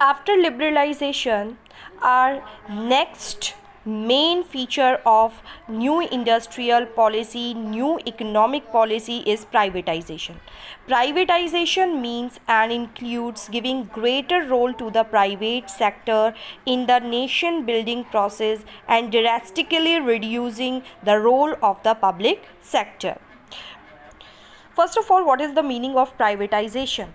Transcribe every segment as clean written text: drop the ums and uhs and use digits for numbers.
After liberalization, our next main feature of new industrial policy, new economic policy is privatization. Privatization means and includes giving greater role to the private sector in the nation building process and drastically reducing the role of the public sector. First of all, what is the meaning of privatization?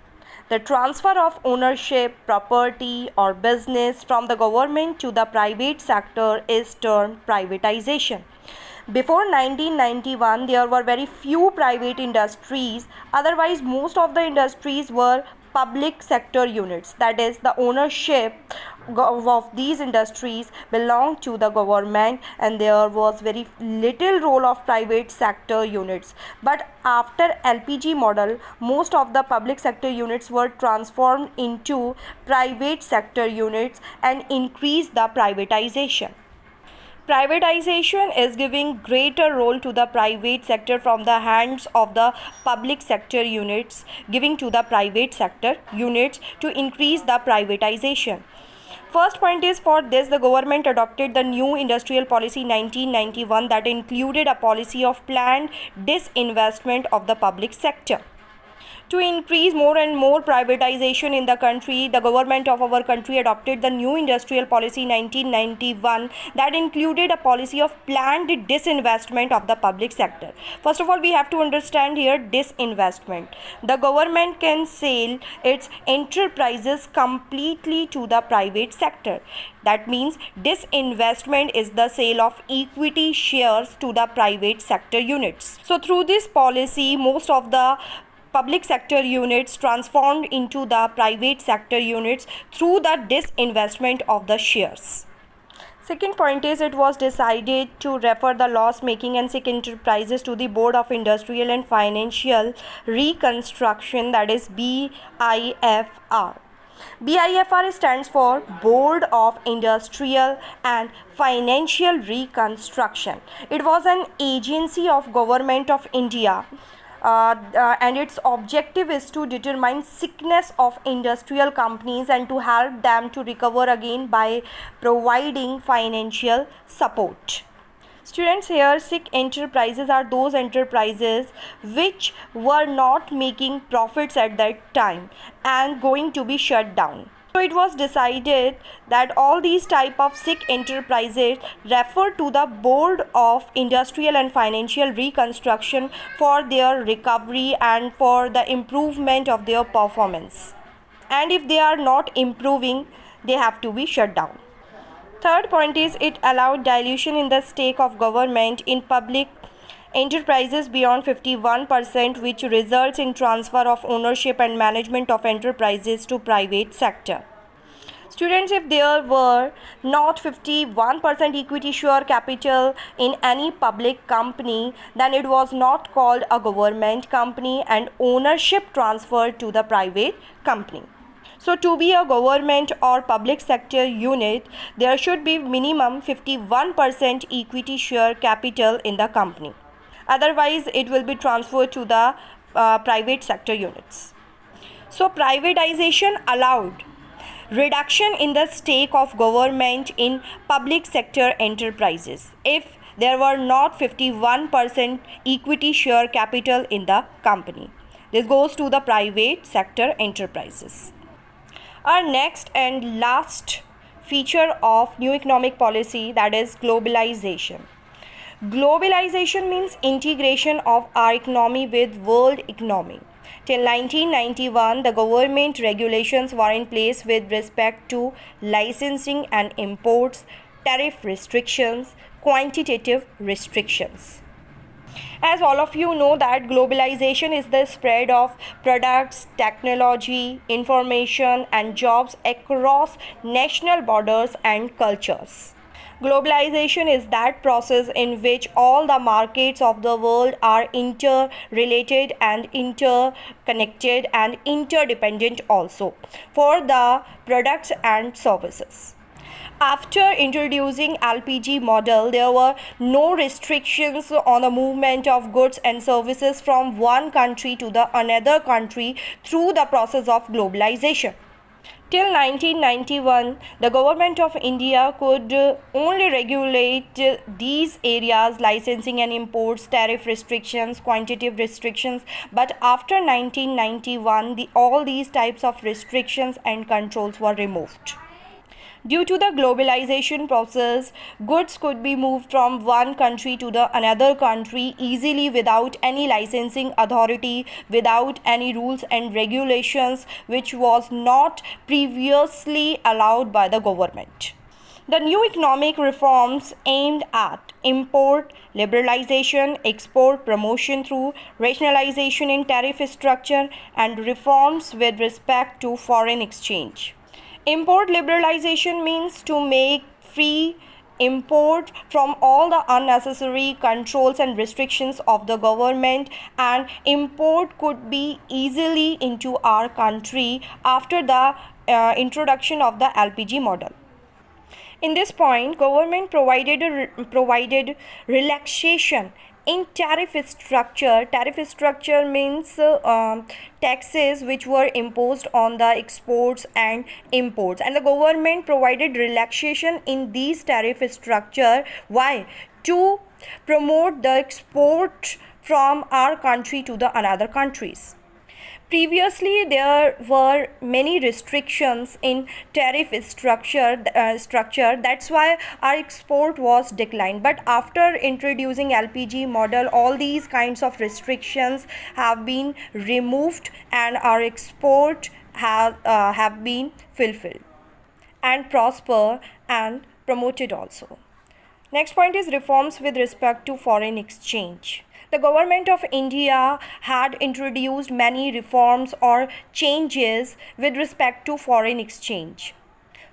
The transfer of ownership, property, or business from the government to the private sector is termed privatization. Before 1991, there were very few private industries. Otherwise, most of the industries were public sector units. That is, the ownership of these industries belonged to the government, and there was very little role of private sector units. But after LPG model, most of the public sector units were transformed into private sector units and increased the privatization. Privatization is giving greater role to the private sector from the hands of the public sector units, giving to the private sector units to increase the privatization. First point is, for this the government adopted the new industrial policy 1991 that included a policy of planned disinvestment of the public sector. To increase more and more privatization in the country, the government of our country adopted the new industrial policy 1991 that included a policy of planned disinvestment of the public sector. First of all, we have to understand here disinvestment. The government can sell its enterprises completely to the private sector. That means disinvestment is the sale of equity shares to the private sector units. So through this policy, most of the public sector units transformed into the private sector units through the disinvestment of the shares. Second point is, it was decided to refer the loss-making and sick enterprises to the Board of Industrial and Financial Reconstruction, that is BIFR. BIFR stands for Board of Industrial and Financial Reconstruction. It was an agency of Government of India. And its objective is to determine sickness of industrial companies and to help them to recover again by providing financial support. Students, here sick enterprises are those enterprises which were not making profits at that time and going to be shut down. So it was decided that all these type of sick enterprises refer to the Board of Industrial and Financial Reconstruction for their recovery and for the improvement of their performance. And if they are not improving, they have to be shut down. Third point is, it allowed dilution in the stake of government in public enterprises beyond 51%, which results in transfer of ownership and management of enterprises to private sector. Students, if there were not 51% equity share capital in any public company, then it was not called a government company and ownership transferred to the private company. So to be a government or public sector unit, there should be minimum 51% equity share capital in the company. Otherwise, it will be transferred to the private sector units. So privatization allowed reduction in the stake of government in public sector enterprises if there were not 51% equity share capital in the company. This goes to the private sector enterprises. Our next and last feature of new economic policy, that is globalization. Globalization means integration of our economy with world economy. Till 1991, the government regulations were in place with respect to licensing and imports, tariff restrictions, quantitative restrictions. As all of you know that globalization is the spread of products, technology, information and jobs across national borders and cultures. Globalization is that process in which all the markets of the world are interrelated and interconnected and interdependent also for the products and services. After introducing LPG model, there were no restrictions on the movement of goods and services from one country to the another country through the process of globalization. Till 1991, the government of India could only regulate these areas, licensing and imports, tariff restrictions, quantitative restrictions. But after 1991, all these types of restrictions and controls were removed. Due to the globalization process, goods could be moved from one country to the another country easily without any licensing authority, without any rules and regulations, which was not previously allowed by the government. The new economic reforms aimed at import liberalization, export promotion through rationalization in tariff structure, and reforms with respect to foreign exchange. Import liberalization means to make free import from all the unnecessary controls and restrictions of the government, and import could be easily into our country after the introduction of the LPG model. In this point, government provided relaxation in tariff structure. Tariff structure means taxes which were imposed on the exports and imports, and the government provided relaxation in these tariff structure. Why? To promote the export from our country to the another countries. Previously, there were many restrictions in tariff structure. That's why our export was declined. But after introducing LPG model, all these kinds of restrictions have been removed, and our export have been fulfilled and prosper and promoted also. Next point is reforms with respect to foreign exchange. The government of India had introduced many reforms or changes with respect to foreign exchange.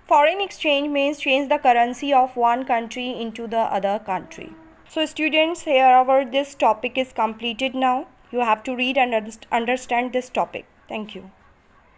Foreign exchange means change the currency of one country into the other country. So students, this topic is completed now. You have to read and understand this topic. Thank you.